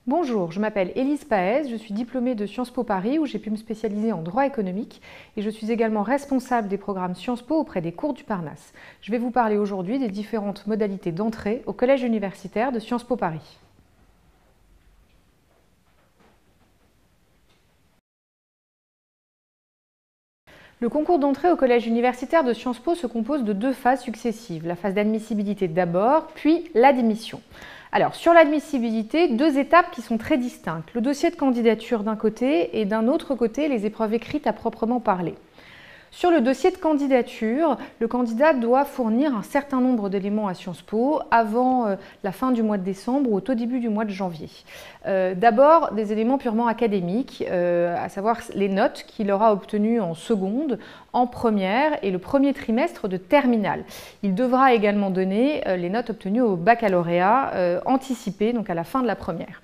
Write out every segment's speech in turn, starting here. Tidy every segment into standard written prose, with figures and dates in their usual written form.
Bonjour, je m'appelle Élise Paez, je suis diplômée de Sciences Po Paris où j'ai pu me spécialiser en droit économique et je suis également responsable des programmes Sciences Po auprès des cours du Parnasse. Je vais vous parler aujourd'hui des différentes modalités d'entrée au collège universitaire de Sciences Po Paris. Le concours d'entrée au collège universitaire de Sciences Po se compose de deux phases successives, la phase d'admissibilité d'abord, puis l'admission. Alors, sur l'admissibilité, deux étapes qui sont très distinctes. Le dossier de candidature d'un côté et d'un autre côté, les épreuves écrites à proprement parler. Sur le dossier de candidature, le candidat doit fournir un certain nombre d'éléments à Sciences Po avant la fin du mois de décembre ou au tout début du mois de janvier. D'abord, des éléments purement académiques, à savoir les notes qu'il aura obtenues en seconde, en première et le premier trimestre de terminale. Il devra également donner les notes obtenues au baccalauréat anticipé, donc à la fin de la première.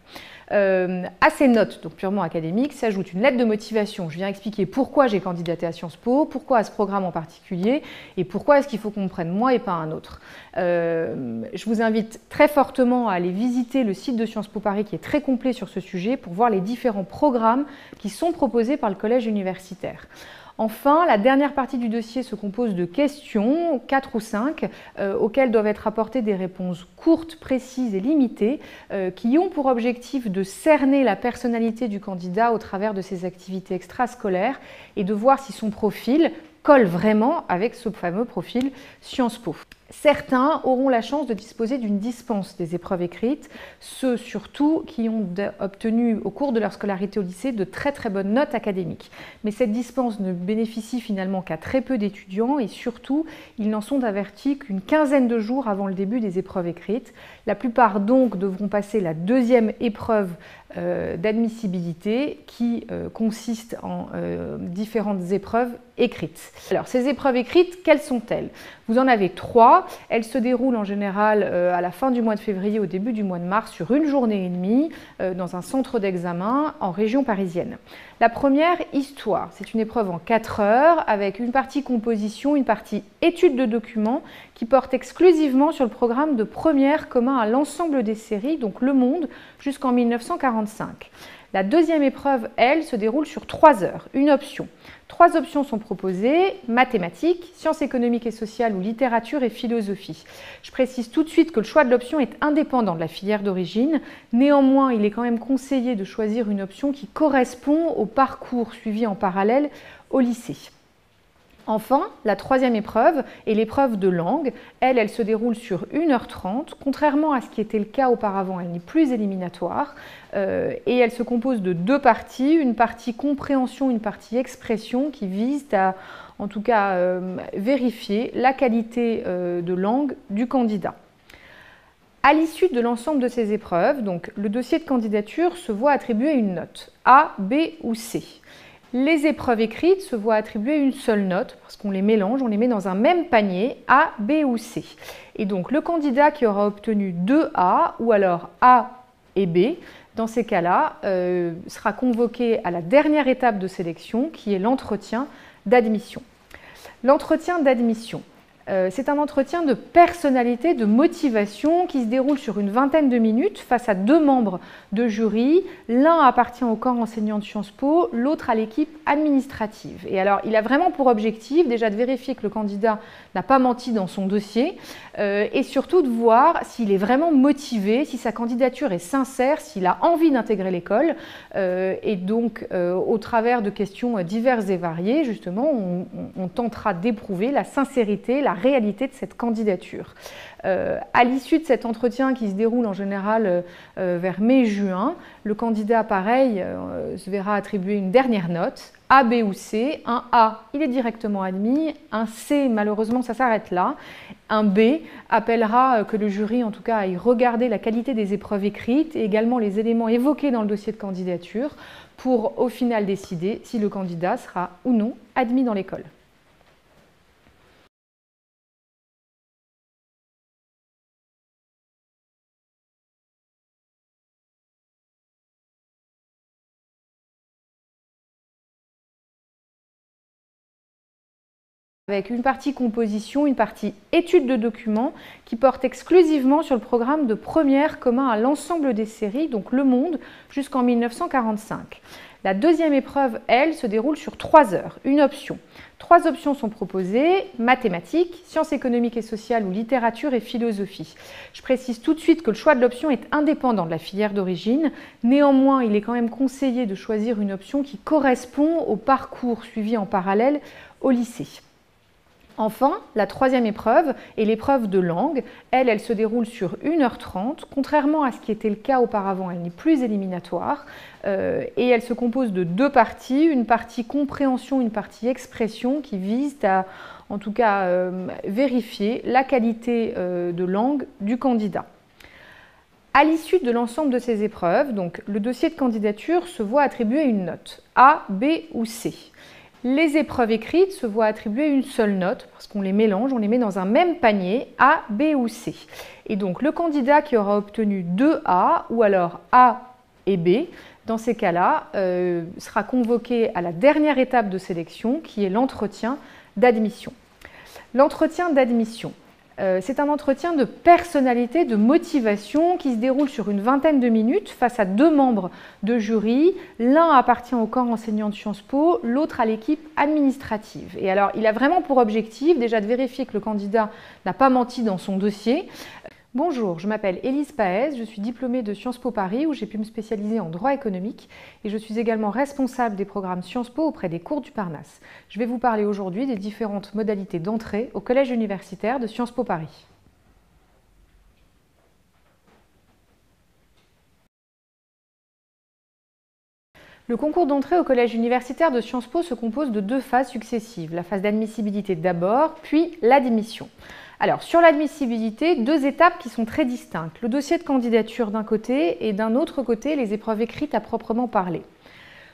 À ces notes, donc purement académiques, s'ajoute une lettre de motivation. Je viens expliquer pourquoi j'ai candidaté à Sciences Po, pourquoi à ce programme en particulier et pourquoi est-ce qu'il faut qu'on me prenne moi et pas un autre. Je vous invite très fortement à aller visiter le site de Sciences Po Paris qui est très complet sur ce sujet pour voir les différents programmes qui sont proposés par le collège universitaire. Enfin, la dernière partie du dossier se compose de questions, 4 ou 5, auxquelles doivent être apportées des réponses courtes, précises et limitées, qui ont pour objectif de cerner la personnalité du candidat au travers de ses activités extrascolaires et de voir si son profil colle vraiment avec ce fameux profil Sciences Po. Certains auront la chance de disposer d'une dispense des épreuves écrites, ceux surtout qui ont obtenu au cours de leur scolarité au lycée de très bonnes notes académiques. Mais cette dispense ne bénéficie finalement qu'à très peu d'étudiants et surtout, ils n'en sont avertis qu'une quinzaine de jours avant le début des épreuves écrites. La plupart donc devront passer la deuxième épreuve d'admissibilité qui consiste en différentes épreuves écrites. Alors ces épreuves écrites, quelles sont-elles? Vous en avez 3. Elles se déroulent en général à la fin du mois de février, au début du mois de mars, sur une journée et demie, dans un centre d'examen en région parisienne. La première, histoire. C'est une épreuve en 4 heures avec une partie composition, une partie étude de documents qui porte exclusivement sur le programme de première commun à l'ensemble des séries, donc Le Monde, jusqu'en 1945. La deuxième épreuve, elle, se déroule sur 3 heures, une option. 3 options sont proposées, mathématiques, sciences économiques et sociales ou littérature et philosophie. Je précise tout de suite que le choix de l'option est indépendant de la filière d'origine. Néanmoins, il est quand même conseillé de choisir une option qui correspond au parcours suivi en parallèle au lycée. Enfin, la troisième épreuve est l'épreuve de langue. Elle se déroule sur 1h30. Contrairement à ce qui était le cas auparavant, elle n'est plus éliminatoire. Et elle se compose de 2 parties, une partie compréhension, une partie expression qui visent à, en tout cas, vérifier la qualité de langue du candidat. À l'issue de l'ensemble de ces épreuves, donc, le dossier de candidature se voit attribuer une note A, B ou C. Les épreuves écrites se voient attribuer une seule note parce qu'on les mélange, on les met dans un même panier A, B ou C. Et donc le candidat qui aura obtenu 2 A ou alors A et B, dans ces cas-là, sera convoqué à la dernière étape de sélection qui est l'entretien d'admission. L'entretien d'admission. C'est un entretien de personnalité, de motivation qui se déroule sur une vingtaine de minutes face à 2 membres de jury. L'un appartient au corps enseignant de Sciences Po, l'autre à l'équipe administrative. Et alors, il a vraiment pour objectif déjà de vérifier que le candidat n'a pas menti dans son dossier et surtout de voir s'il est vraiment motivé, si sa candidature est sincère, s'il a envie d'intégrer l'école. Et donc, au travers de questions diverses et variées, justement, on tentera d'éprouver la sincérité, la réalité de cette candidature. À l'issue de cet entretien qui se déroule en général vers mai-juin, le candidat, pareil, se verra attribuer une dernière note, A, B ou C. Un A, il est directement admis. Un C, malheureusement, ça s'arrête là. Un B appellera que le jury, en tout cas, aille regarder la qualité des épreuves écrites et également les éléments évoqués dans le dossier de candidature pour, au final, décider si le candidat sera ou non admis dans l'école. avec une partie composition, une partie étude de documents qui porte exclusivement sur le programme de première commun à l'ensemble des séries, donc Le Monde, jusqu'en 1945. La deuxième épreuve, elle, se déroule sur 3 heures, une option. 3 options sont proposées, mathématiques, sciences économiques et sociales ou littérature et philosophie. Je précise tout de suite que le choix de l'option est indépendant de la filière d'origine. Néanmoins, il est quand même conseillé de choisir une option qui correspond au parcours suivi en parallèle au lycée. Enfin, la troisième épreuve est l'épreuve de langue. Elle se déroule sur 1h30. Contrairement à ce qui était le cas auparavant, elle n'est plus éliminatoire et elle se compose de 2 parties, une partie compréhension, une partie expression qui visent à, en tout cas, vérifier la qualité de langue du candidat. À l'issue de l'ensemble de ces épreuves, donc, le dossier de candidature se voit attribuer une note A, B ou C. Les épreuves écrites se voient attribuer une seule note parce qu'on les mélange, on les met dans un même panier A, B ou C. Et donc le candidat qui aura obtenu 2 A ou alors A et B, dans ces cas-là, sera convoqué à la dernière étape de sélection qui est l'entretien d'admission. L'entretien d'admission. C'est un entretien de personnalité, de motivation qui se déroule sur une vingtaine de minutes face à 2 membres de jury. L'un appartient au corps enseignant de Sciences Po, l'autre à l'équipe administrative. Et alors, il a vraiment pour objectif déjà de vérifier que le candidat n'a pas menti dans son dossier. Bonjour, je m'appelle Élise Paez, je suis diplômée de Sciences Po Paris où j'ai pu me spécialiser en droit économique et je suis également responsable des programmes Sciences Po auprès des cours du Parnasse. Je vais vous parler aujourd'hui des différentes modalités d'entrée au collège universitaire de Sciences Po Paris. Le concours d'entrée au collège universitaire de Sciences Po se compose de 2 phases successives, la phase d'admissibilité d'abord, puis l'admission. Alors, sur l'admissibilité, 2 étapes qui sont très distinctes. Le dossier de candidature d'un côté et d'un autre côté, les épreuves écrites à proprement parler.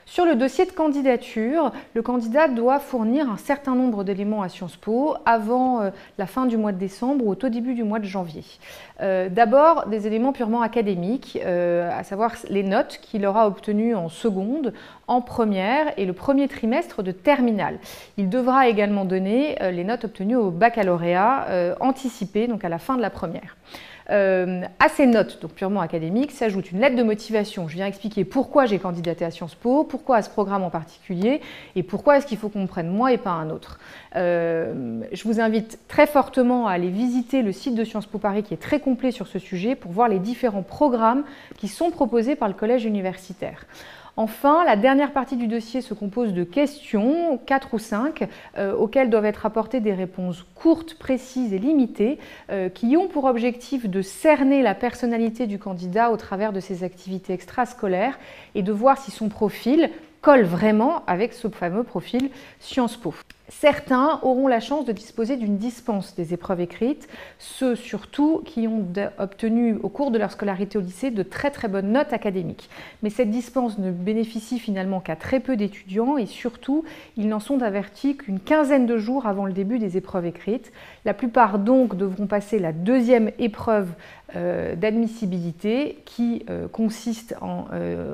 Sur le dossier de candidature, le candidat doit fournir un certain nombre d'éléments à Sciences Po avant la fin du mois de décembre ou au tout début du mois de janvier. D'abord, des éléments purement académiques, à savoir les notes qu'il aura obtenues en seconde, en première et le premier trimestre de terminale. Il devra également donner les notes obtenues au baccalauréat anticipé, donc à la fin de la première. À ces notes, donc purement académiques, s'ajoute une lettre de motivation. Je viens expliquer pourquoi j'ai candidaté à Sciences Po, pourquoi à ce programme en particulier et pourquoi est-ce qu'il faut qu'on me prenne moi et pas un autre. Je vous invite très fortement à aller visiter le site de Sciences Po Paris qui est très complet sur ce sujet pour voir les différents programmes qui sont proposés par le collège universitaire. Enfin, la dernière partie du dossier se compose de questions, 4 ou 5, auxquelles doivent être apportées des réponses courtes, précises et limitées, qui ont pour objectif de cerner la personnalité du candidat au travers de ses activités extrascolaires et de voir si son profil colle vraiment avec ce fameux profil Sciences Po. Certains auront la chance de disposer d'une dispense des épreuves écrites, ceux surtout qui ont obtenu au cours de leur scolarité au lycée de très bonnes notes académiques. Mais cette dispense ne bénéficie finalement qu'à très peu d'étudiants et surtout, ils n'en sont avertis qu'une quinzaine de jours avant le début des épreuves écrites. La plupart donc devront passer la deuxième épreuve d'admissibilité qui consiste en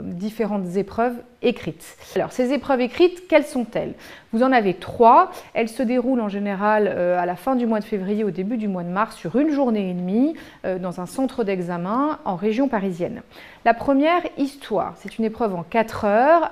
différentes épreuves écrites. Alors ces épreuves écrites, quelles sont-elles? Vous en avez 3. Elles se déroulent en général à la fin du mois de février, au début du mois de mars, sur 1 journée et demie, dans un centre d'examen en région parisienne. La première, histoire. C'est une épreuve en 4 heures.